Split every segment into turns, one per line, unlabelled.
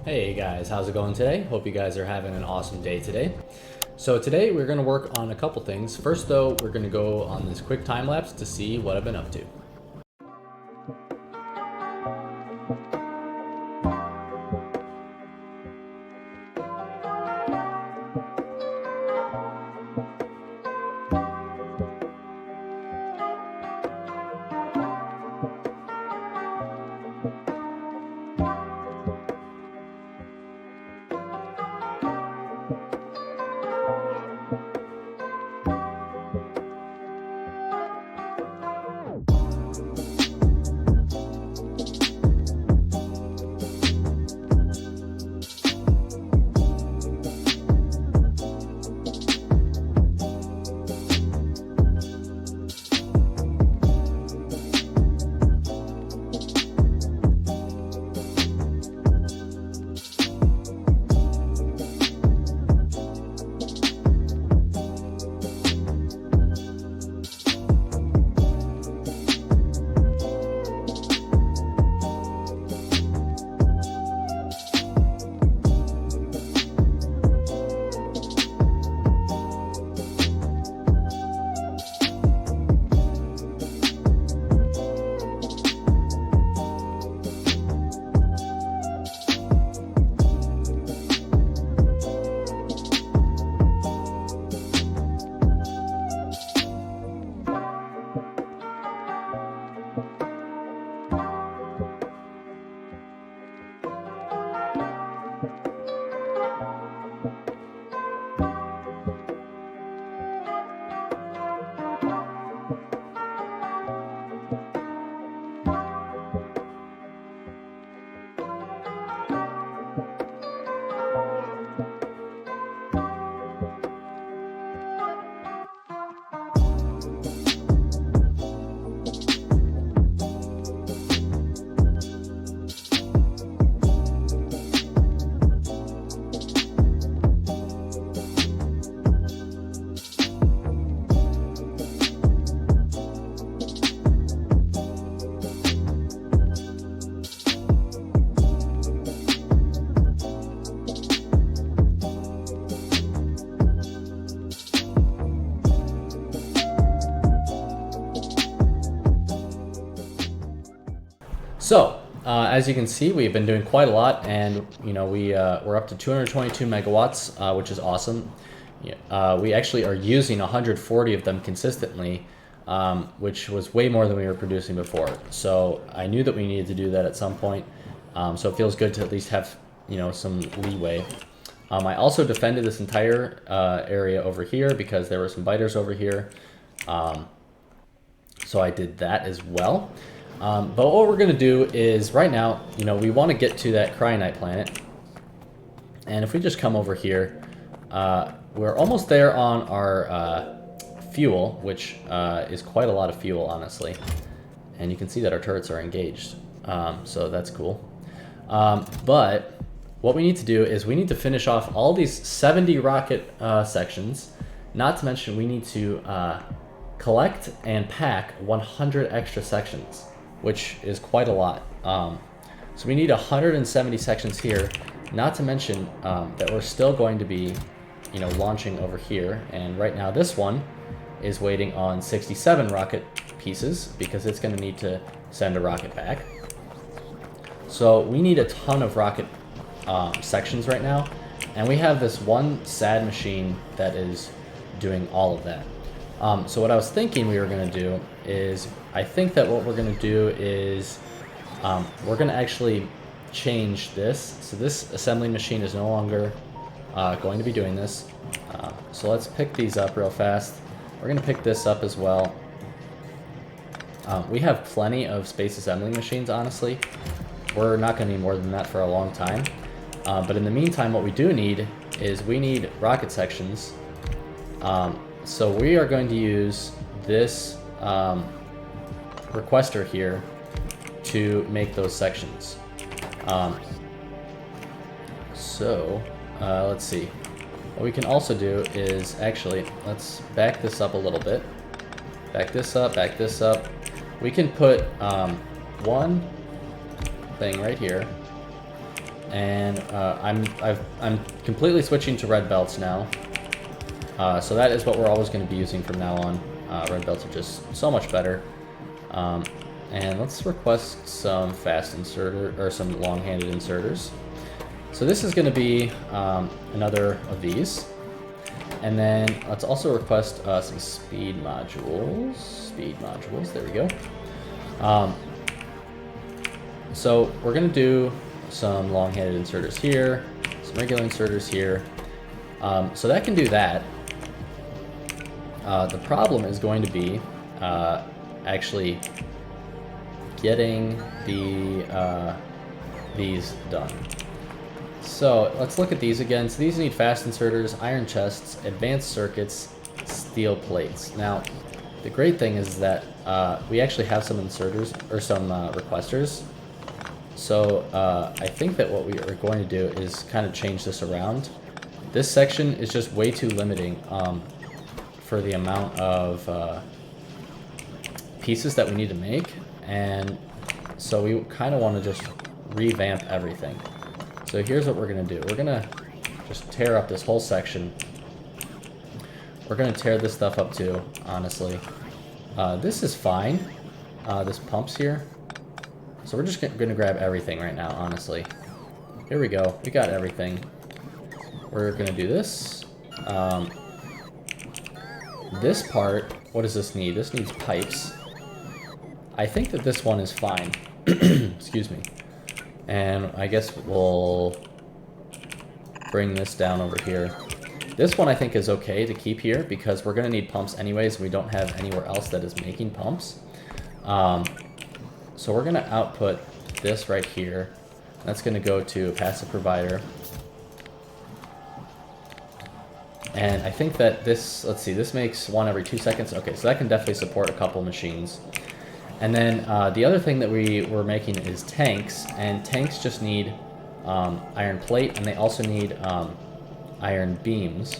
Hey guys, how's it going today? Hope you guys are having an awesome day today. So today we're going to work on a couple things. First though, we're going to go on this quick time lapse to see what I've been up to. So, as you can see, we've been doing quite a lot, and we're up to 222 megawatts, which is awesome. We actually are using 140 of them consistently, which was way more than we were producing before. So I knew that we needed to do that at some point. So it feels good to at least have some leeway. I also defended this entire area over here because there were some biters over here. So I did that as well. But what we're going to do is right now, we want to get to that cryonite planet. And if we just come over here, we're almost there on our fuel, which is quite a lot of fuel, honestly. And you can see that our turrets are engaged. So that's cool. But what we need to do is we need to finish off all these 70 rocket sections. Not to mention we need to collect and pack 100 extra sections, which is quite a lot. So we need 170 sections here, not to mention that we're still going to be, launching over here. And right now this one is waiting on 67 rocket pieces because it's going to need to send a rocket back. So we need a ton of rocket sections right now. And we have this one sad machine that is doing all of that. So what I was thinking we were going to do is, I think that what we're going to do is we're going to actually change this. So this assembly machine is no longer going to be doing this. So let's pick these up real fast. We're going to pick this up as well. We have plenty of space assembly machines, honestly. We're not going to need more than that for a long time. But in the meantime, what we do need is we need rocket sections. So we are going to use this requester here to make those sections. Let's see. What we can also do is actually, let's back this up a little bit. Back this up, back this up. We can put one thing right here. and I'm completely switching to red belts now. So that is what we're always going to be using from now on. Red belts are just so much better. And let's request some fast inserter, or some long-handed inserters. So this is going to be another of these. And then let's also request some speed modules. Speed modules, there we go. So we're going to do some long-handed inserters here, some regular inserters here. So that can do that. The problem is going to be actually getting these done. So let's look at these again. So these need fast inserters, iron chests, advanced circuits, steel plates. Now, the great thing is that we actually have some inserters, or some requesters. So I think that what we are going to do is kind of change this around. This section is just way too limiting for the amount of pieces that we need to make. And so we kind of want to just revamp everything. So here's what we're going to do. We're going to just tear up this whole section. We're going to tear this stuff up too, honestly. This is fine. This pumps here. So we're just going to grab everything right now, honestly. Here we go. We got everything. We're going to do this. This part, what does this need? This needs pipes. I think that this one is fine. Excuse me. And I guess we'll bring this down over here. This one I think is okay to keep here because we're going to need pumps anyways. We don't have anywhere else that is making pumps. So we're going to output this right here. That's going to go to a passive provider. And I think that this, let's see, this makes one every 2 seconds. Okay, so that can definitely support a couple machines. And then the other thing that we were making is tanks, and tanks just need iron plate, and they also need iron beams.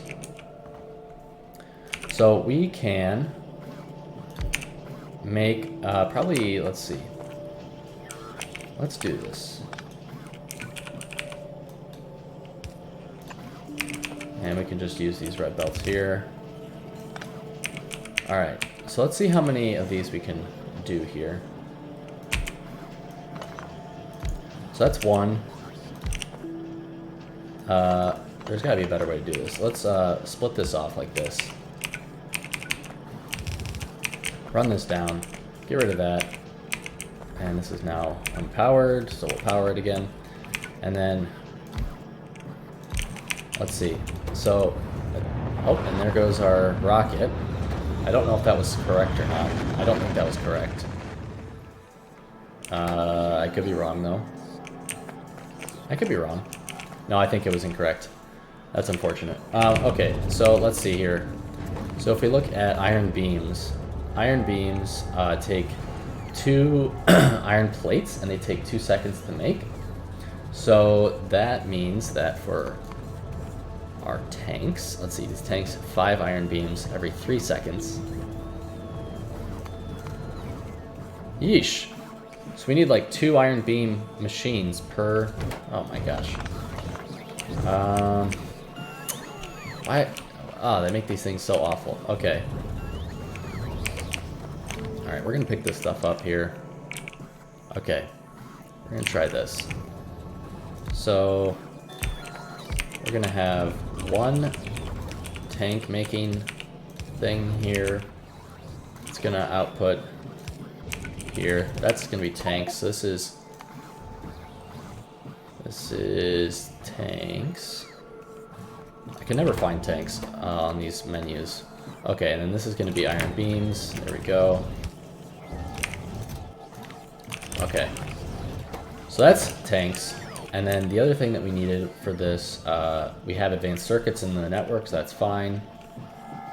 So we can make probably, let's see, let's do this. And we can just use these red belts here. All right, so let's see how many of these we can do here. So that's one. There's gotta be a better way to do this. Let's split this off like this. Run this down, get rid of that. And this is now unpowered, so we'll power it again. And then, let's see. So, oh, and there goes our rocket. I don't know if that was correct or not. I don't think that was correct. I could be wrong, though. I could be wrong. No, I think it was incorrect. That's unfortunate. Okay, so let's see here. So if we look at iron beams take 2 iron plates, and they take 2 seconds to make. So that means that for our tanks, let's see, these tanks, 5 iron beams every 3 seconds. Yeesh. So we need like 2 iron beam machines per, oh my gosh. Why? Oh, they make these things so awful. Okay. Alright, we're gonna pick this stuff up here. Okay. We're gonna try this. So we're gonna have 1 tank making thing here. It's gonna output here. That's gonna be tanks. This is tanks. I can never find tanks on these menus. Okay, and then this is gonna be iron beams. There we go. Okay. So that's tanks. And then the other thing that we needed for this, we have advanced circuits in the network, so that's fine.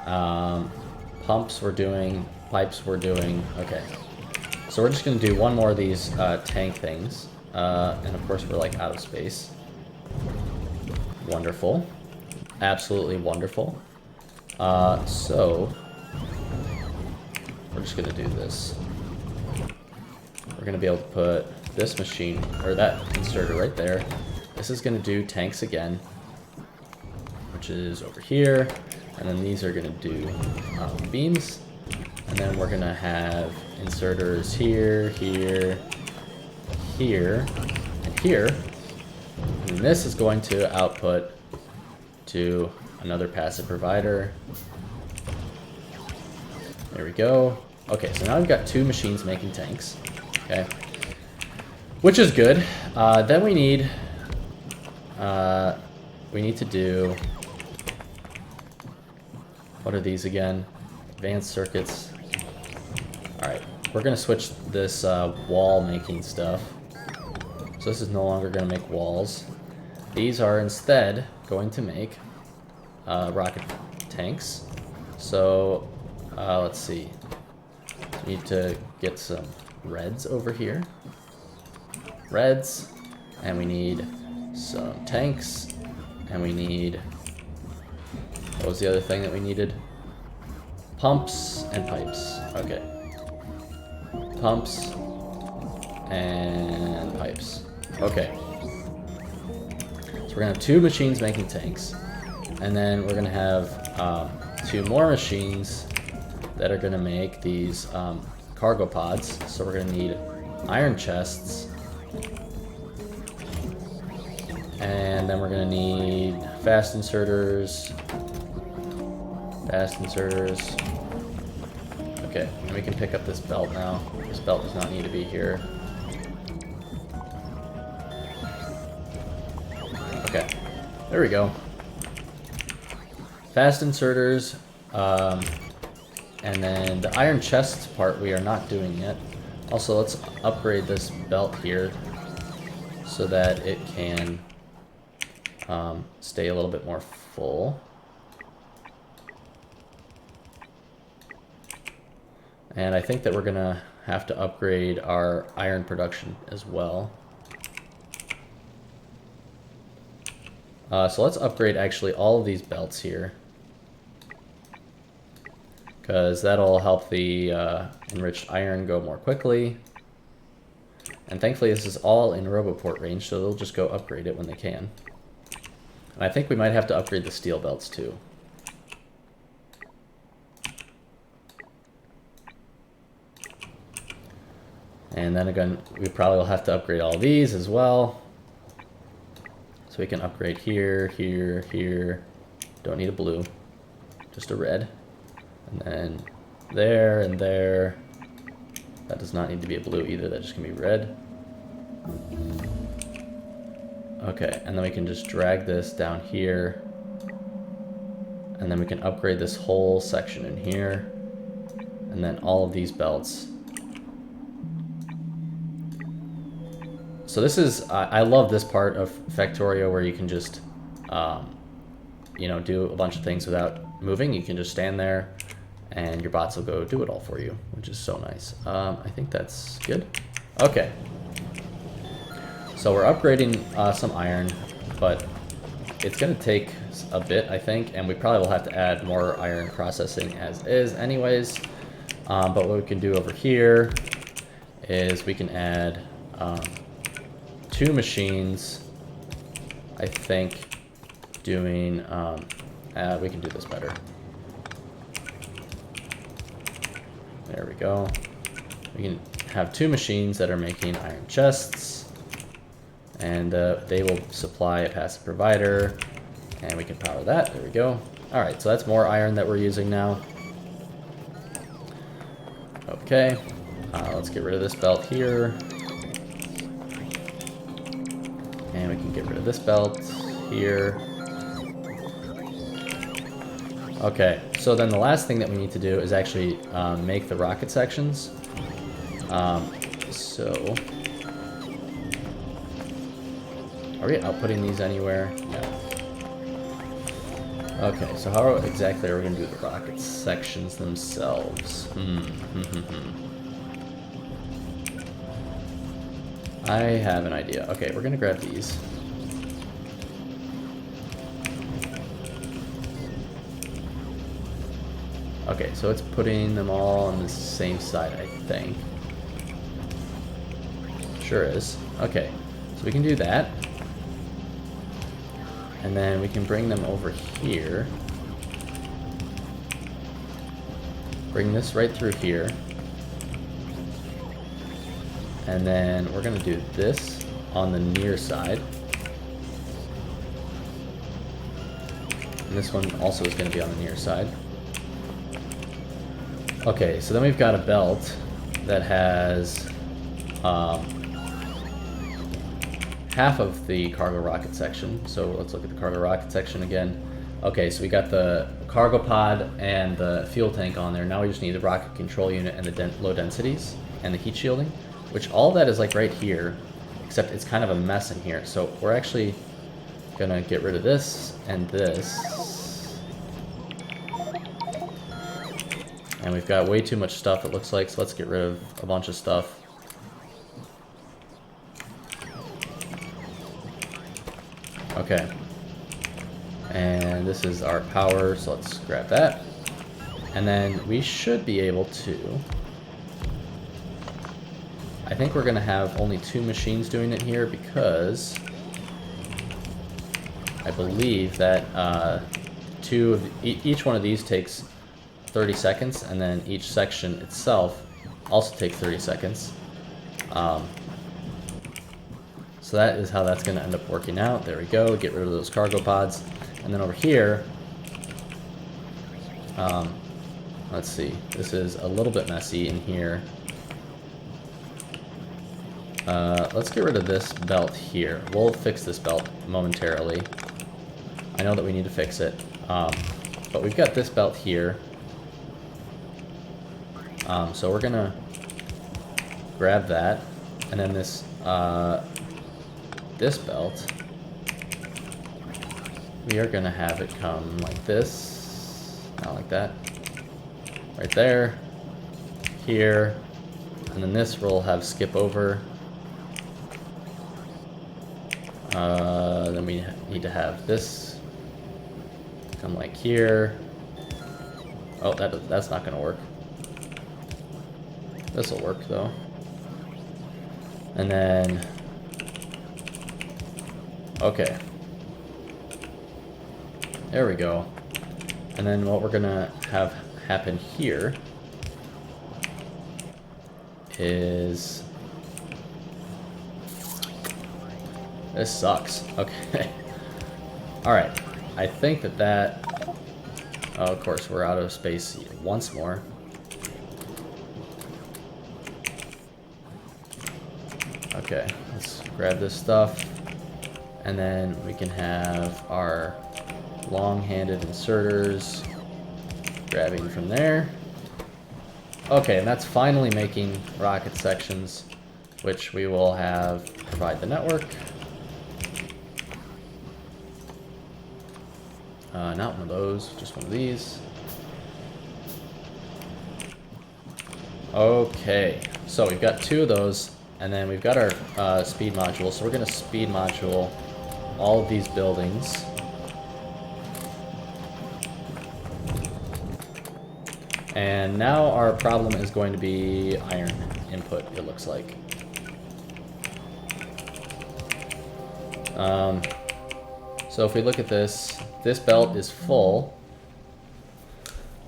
Pumps we're doing, pipes we're doing. Okay. So we're just going to do one more of these tank things. And of course we're like out of space. Wonderful. Absolutely wonderful. So we're just going to do this. We're going to be able to put this machine, or that inserter right there. This this is going to do tanks again, which is over here. And then these are going to do beams. And then we're going to have inserters here, here, here, and here. And this is going to output to another passive provider. There we go. Okay, so now we've got 2 machines making tanks. Okay, which is good. Then we need to do, what are these again? Advanced circuits. All right, we're gonna switch this wall making stuff. So this is no longer gonna make walls. These are instead going to make rocket tanks. So let's see. We need to get some reds over here. Reds, and we need some tanks, and we need, what was the other thing that we needed? Pumps and pipes. Okay. Pumps and pipes. Okay. So we're gonna have 2 machines making tanks, and then we're gonna have 2 more machines that are gonna make these cargo pods. So we're gonna need iron chests, and then we're gonna need fast inserters. Fast inserters. Okay, and we can pick up this belt now. This belt does not need to be here. Okay, there we go. Fast inserters, and then the iron chest part we are not doing yet. Also, let's upgrade this belt here so that it can stay a little bit more full. And I think that we're gonna have to upgrade our iron production as well. So let's upgrade actually all of these belts here, because that'll help the enriched iron go more quickly. And thankfully this is all in Roboport range, so they'll just go upgrade it when they can. And I think we might have to upgrade the steel belts too. And then again, we probably will have to upgrade all these as well. So we can upgrade here, here, here. Don't need a blue, just a red. And then there and there. That does not need to be a blue either, that just can be red. Okay, and then we can just drag this down here. And then we can upgrade this whole section in here. And then all of these belts. So this is, I love this part of Factorio where you can just, you know, do a bunch of things without moving. You can just stand there and your bots will go do it all for you, which is so nice. I think that's good. Okay. So we're upgrading some iron, but it's gonna take a bit, I think, and we probably will have to add more iron processing as is anyways. But what we can do over here is we can add 2 machines, I think, doing, we can do this better. There we go. We can have 2 machines that are making iron chests, and they will supply a passive provider, and we can power that. There we go. All right, so that's more iron that we're using now. Okay, let's get rid of this belt here. And we can get rid of this belt here. Okay, so then the last thing that we need to do is actually make the rocket sections. So, are we outputting these anywhere? No. Okay, so how exactly are we going to do the rocket sections themselves? I have an idea. Okay, we're gonna grab these. Okay, so it's putting them all on the same side, I think. Sure is. Okay, so we can do that. And then we can bring them over here. Bring this right through here. And then we're going to do this on the near side. And this one also is going to be on the near side. Okay, so then we've got a belt that has half of the cargo rocket section. So let's look at the cargo rocket section again. Okay, so we got the cargo pod and the fuel tank on there. Now we just need the rocket control unit and the low densities and the heat shielding, which all that is like right here, except it's kind of a mess in here. So we're actually gonna get rid of this and this. And we've got way too much stuff, it looks like, so let's get rid of a bunch of stuff. Okay. And this is our power, so let's grab that. And then we should be able to... I think we're going to have only 2 machines doing it here because I believe that each one of these takes 30 seconds, and then each section itself also takes 30 seconds. So that is how that's going to end up working out. There we go. Get rid of those cargo pods. And then over here, let's see. This is a little bit messy in here. Let's get rid of this belt here. We'll fix this belt momentarily. I know that we need to fix it. But we've got this belt here. So we're gonna grab that, and then this belt, we are gonna have it come like this, not like that, right there, here, and then this we'll have skip over. Then we need to have this come like here. Oh, that's not gonna work. This will work though. And then, okay. There we go. And then what we're gonna have happen here is, this sucks. Okay. All right. I think that, oh, of course, we're out of space once more. Okay, let's grab this stuff, and then we can have our long-handed inserters grabbing from there. Okay, and that's finally making rocket sections, which we will have provide the network. Not one of those, just one of these. Okay, so we've got 2 of those. And then we've got our speed module, so we're going to speed module all of these buildings. And now our problem is going to be iron input, it looks like. So if we look at this, this belt is full,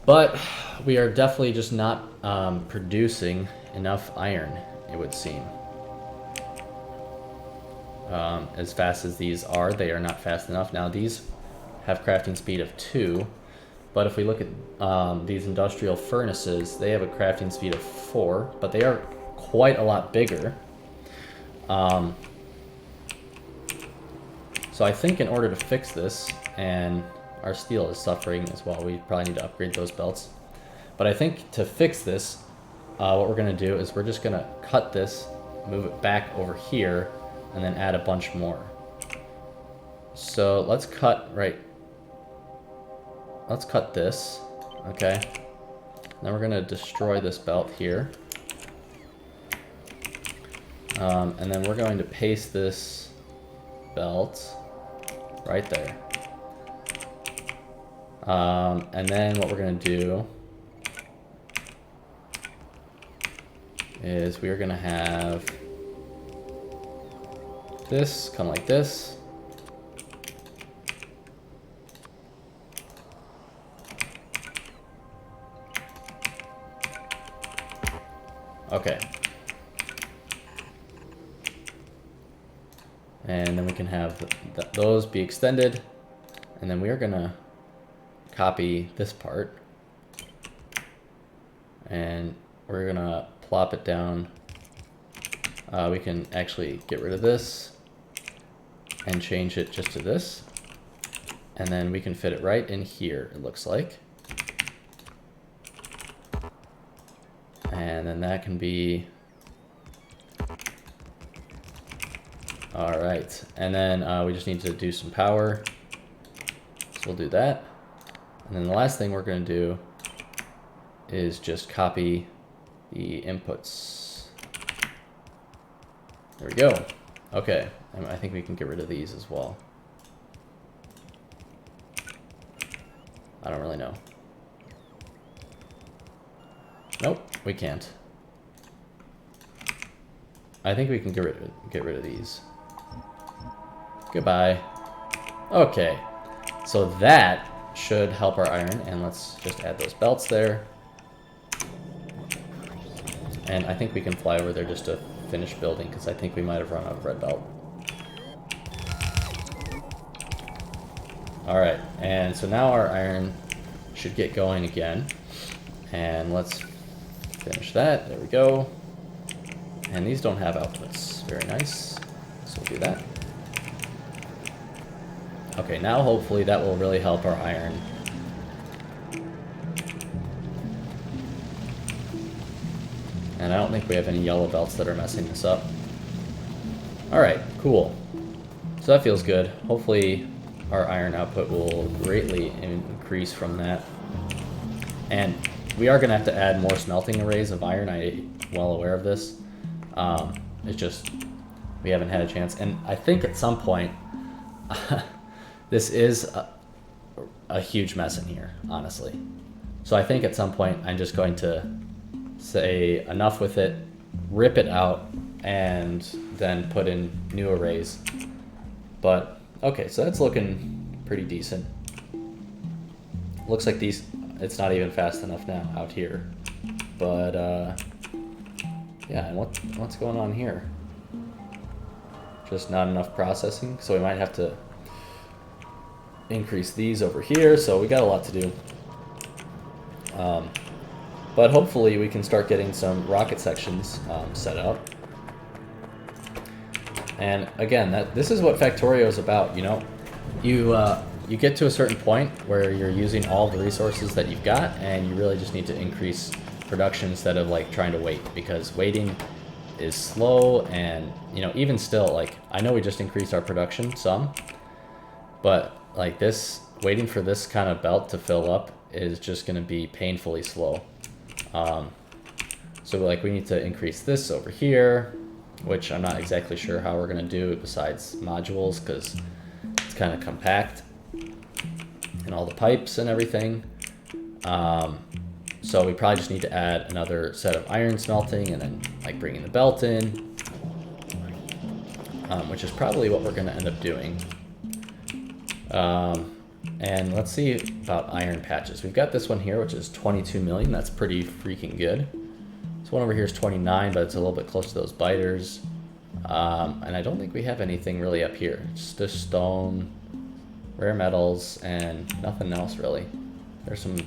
but we are definitely just not producing enough iron, it would seem. As fast as these are, they are not fast enough. Now these have crafting speed of 2, but if we look at these industrial furnaces, they have a crafting speed of 4, but they are quite a lot bigger. So I think in order to fix this, and our steel is suffering as well, we probably need to upgrade those belts. But I think to fix this, what we're going to do is we're just going to cut this, move it back over here, and then add a bunch more. So let's cut this, okay? Then we're going to destroy this belt here. And then we're going to paste this belt right there. And then what we're going to do is we're going to have this come like this, Okay. And then we can have those be extended. And then we are gonna copy this part. And we're gonna plop it down. We can actually get rid of this and change it just to this. And then we can fit it right in here, it looks like. And then that can be... All right, and then we just need to do some power. So we'll do that. And then the last thing we're gonna do is just copy the inputs. There we go. Okay, and I think we can get rid of these as well. I don't really know. Nope, we can't. I think we can get rid of these. Goodbye. Okay, so that should help our iron, and let's just add those belts there. And I think we can fly over there just to finish building, because I think we might have run out of red belt. Alright, and so now our iron should get going again. And let's finish that. There we go. And these don't have outputs. Very nice. So we'll do that. Okay, now hopefully that will really help our iron. And I don't think we have any yellow belts that are messing this up. Alright, cool. So that feels good. Hopefully our iron output will greatly increase from that. And we are going to have to add more smelting arrays of iron. I'm well aware of this. It's just we haven't had a chance. And I think at some point, this is a huge mess in here, honestly. So I think at some point I'm just going to say enough with it, rip it out, and then put in new arrays. But okay, so that's looking pretty decent. Looks like these, it's not even fast enough now out here. But yeah, and what's going on here? Just not enough processing, so we might have to increase these over here. So we got a lot to do. But hopefully we can start getting some rocket sections set up. And again, this is what Factorio is about. You know, you get to a certain point where you're using all the resources that you've got, and you really just need to increase production instead of like trying to wait, because waiting is slow. And you know, even still, like I know we just increased our production some, but like this, waiting for this kind of belt to fill up is just going to be painfully slow. So like we need to increase this over here, which I'm not exactly sure how we're going to do besides modules, because it's kind of compact and all the pipes and everything. So we probably just need to add another set of iron smelting and then like bringing the belt in, which is probably what we're going to end up doing. And let's see about iron patches. We've got this one here, which is 22 million. That's pretty freaking good. This one over here is 29, but it's a little bit close to those biters. And I don't think we have anything really up here. It's just stone, rare metals, and nothing else really. There's some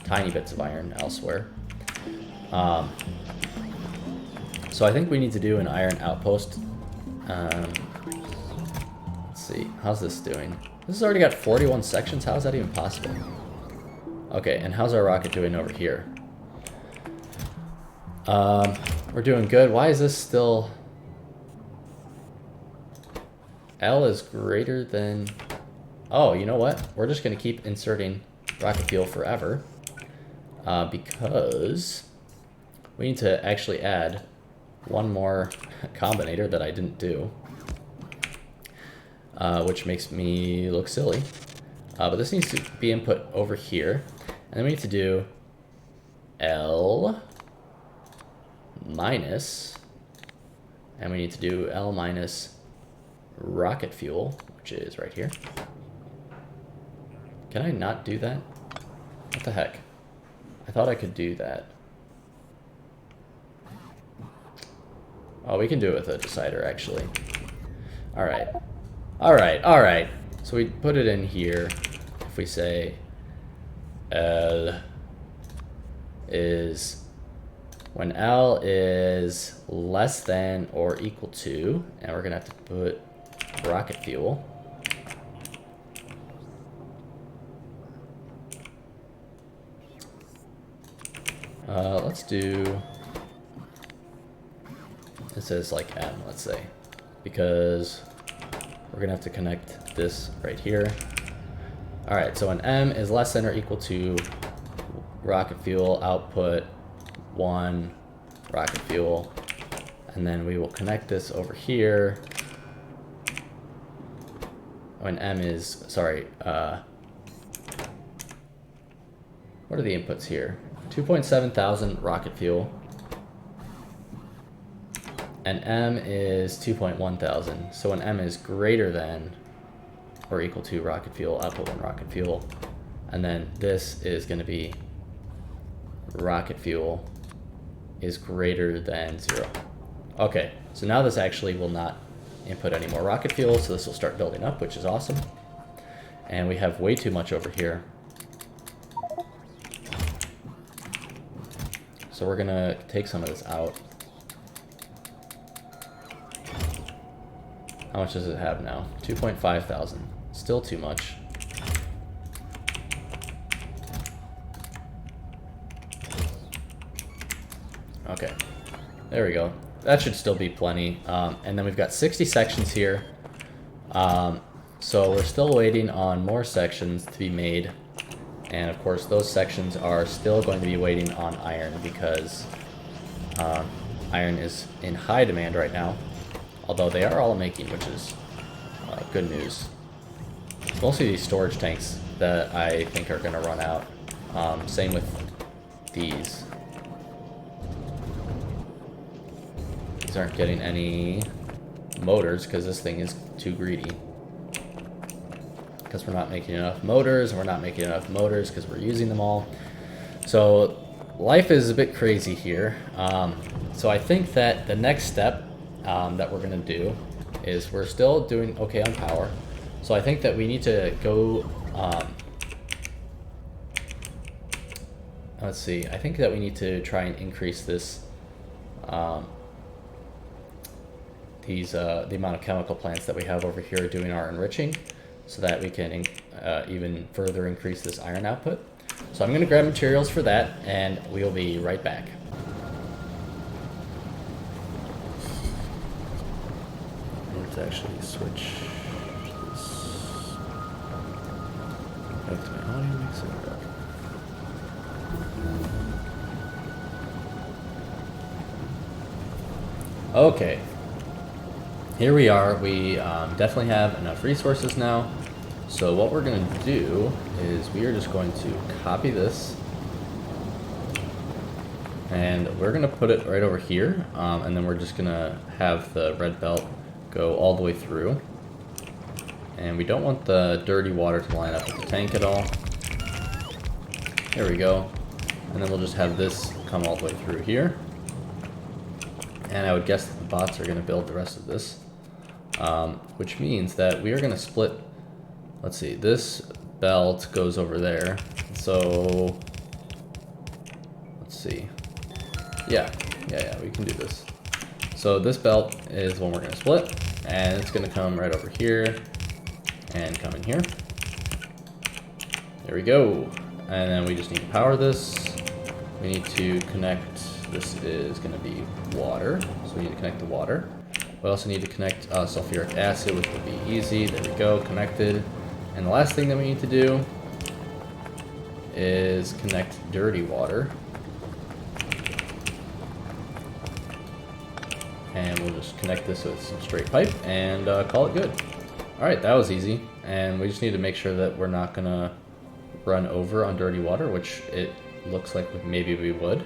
tiny bits of iron elsewhere. So I think we need to do an iron outpost. Let's see, how's this doing? This has already got 41 sections. How is that even possible? Okay, and how's our rocket doing over here? We're doing good. Why is this still... L is greater than... Oh, you know what? We're just going to keep inserting rocket fuel forever. Because we need to actually add one more combinator that I didn't do. Which makes me look silly. But this needs to be input over here. And then we need to do L minus, and we need to do L minus rocket fuel, which is right here. Can I not do that? What the heck? I thought I could do that. Oh, we can do it with a decider, actually. Alright. Alright, alright. So we put it in here. If we say L is when L is less than or equal to, and we're gonna have to put rocket fuel. Let's do, it says like M, let's say, because we're gonna have to connect this right here. All right, so when M is less than or equal to rocket fuel output 1 rocket fuel, and then we will connect this over here when M is, sorry, what are the inputs here? 2.7 thousand rocket fuel, and M is 2.1 thousand. So when M is greater than or equal to rocket fuel, output 1 rocket fuel, and then this is going to be rocket fuel is greater than 0. Okay, so now this actually will not input any more rocket fuel, so this will start building up, which is awesome. And we have way too much over here. So we're gonna take some of this out. How much does it have now? 2.5 thousand. Still too much. Okay, there we go. That should still be plenty. And then we've got 60 sections here. So we're still waiting on more sections to be made. And of course, those sections are still going to be waiting on iron because iron is in high demand right now. Although they are all making, which is good news. It's mostly these storage tanks that I think are going to run out. Same with these. These aren't getting any motors because this thing is too greedy. Because we're not making enough motors, and we're not making enough motors because we're using them all. So life is a bit crazy here. So I think that the next step that we're going to do is we're still doing okay on power. So I think that we need to go, let's see, I think that we need to try and increase this, the amount of chemical plants that we have over here doing our enriching, so that we can even further increase this iron output. So I'm going to grab materials for that, and we'll be right back. Let's actually switch this back to my audio mixer. Okay, here we are. We definitely have enough resources now. So what we're going to do is we are just going to copy this, and we're going to put it right over here, and then we're just going to have the red belt go all the way through. And we don't want the dirty water to line up with the tank at all. There we go. And then we'll just have this come all the way through here. And I would guess that the bots are going to build the rest of this, which means that we are going to split. Let's see, this belt goes over there. So let's see. Yeah, we can do this. So this belt is the one we're going to split, and it's going to come right over here and come in here. There we go. And then we just need to power this. We need to connect, this is going to be water, so we need to connect the water. We also need to connect sulfuric acid, which will be easy. There we go, connected. And the last thing that we need to do is connect dirty water. And we'll just connect this with some straight pipe and call it good. All right, that was easy. And we just need to make sure that we're not gonna run over on dirty water, which it looks like maybe we would.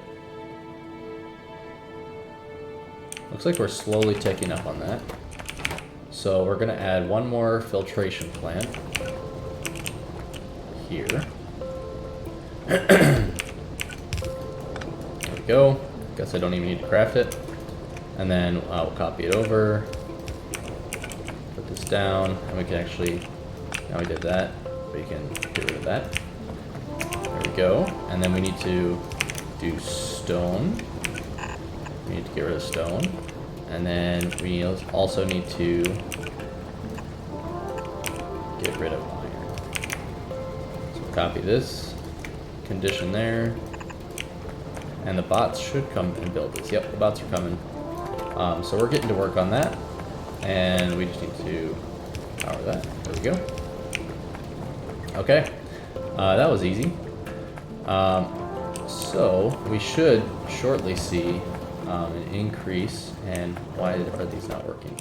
Looks like we're slowly taking up on that. So we're gonna add one more filtration plant here. There we go. Guess I don't even need to craft it. And then we'll copy it over, put this down, and we can actually, now we did that, we can get rid of that. There we go. And then we need to do stone. We need to get rid of stone. And then we also need to get rid of iron. So copy this, condition there, and the bots should come and build this. Yep, the bots are coming. So we're getting to work on that, and we just need to power that. There we go. Okay, that was easy. So we should shortly see an increase. And why are these not working?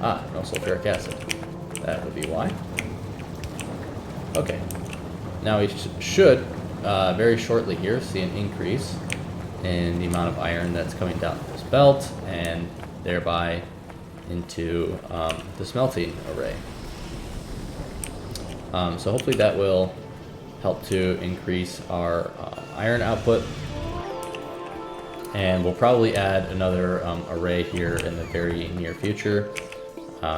Ah, no sulfuric acid. That would be why. Okay. Now we should very shortly here see an increase in the amount of iron that's coming down this belt and thereby into the smelting array. So hopefully that will help to increase our iron output. And we'll probably add another array here in the very near future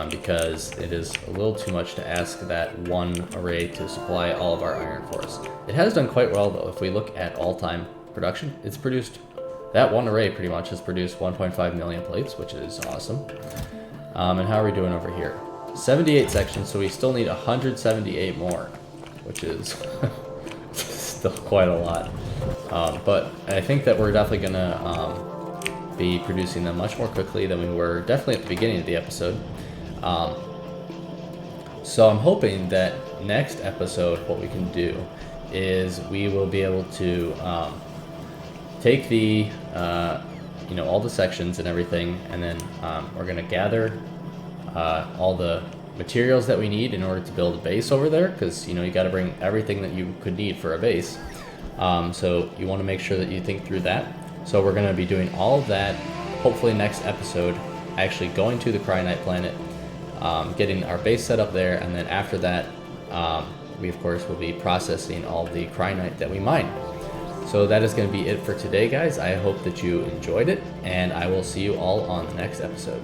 because it is a little too much to ask that one array to supply all of our iron for us. It has done quite well though. If we look at all-time production, it's produced, that one array pretty much has produced 1.5 million plates, which is awesome. And how are we doing over here? 78 sections, so we still need 178 more, which is still quite a lot. But I think that we're definitely gonna be producing them much more quickly than we were definitely at the beginning of the episode. So I'm hoping that next episode what we can do is we will be able to take the you know, all the sections and everything, and then we're gonna gather all the materials that we need in order to build a base over there, because you know, you got to bring everything that you could need for a base. So you want to make sure that you think through that. So we're going to be doing all of that hopefully next episode, actually going to the cryonite planet, getting our base set up there, and then after that we of course will be processing all the cryonite that we mine. So that is going to be it for today, guys. I hope that you enjoyed it, and I will see you all on the next episode.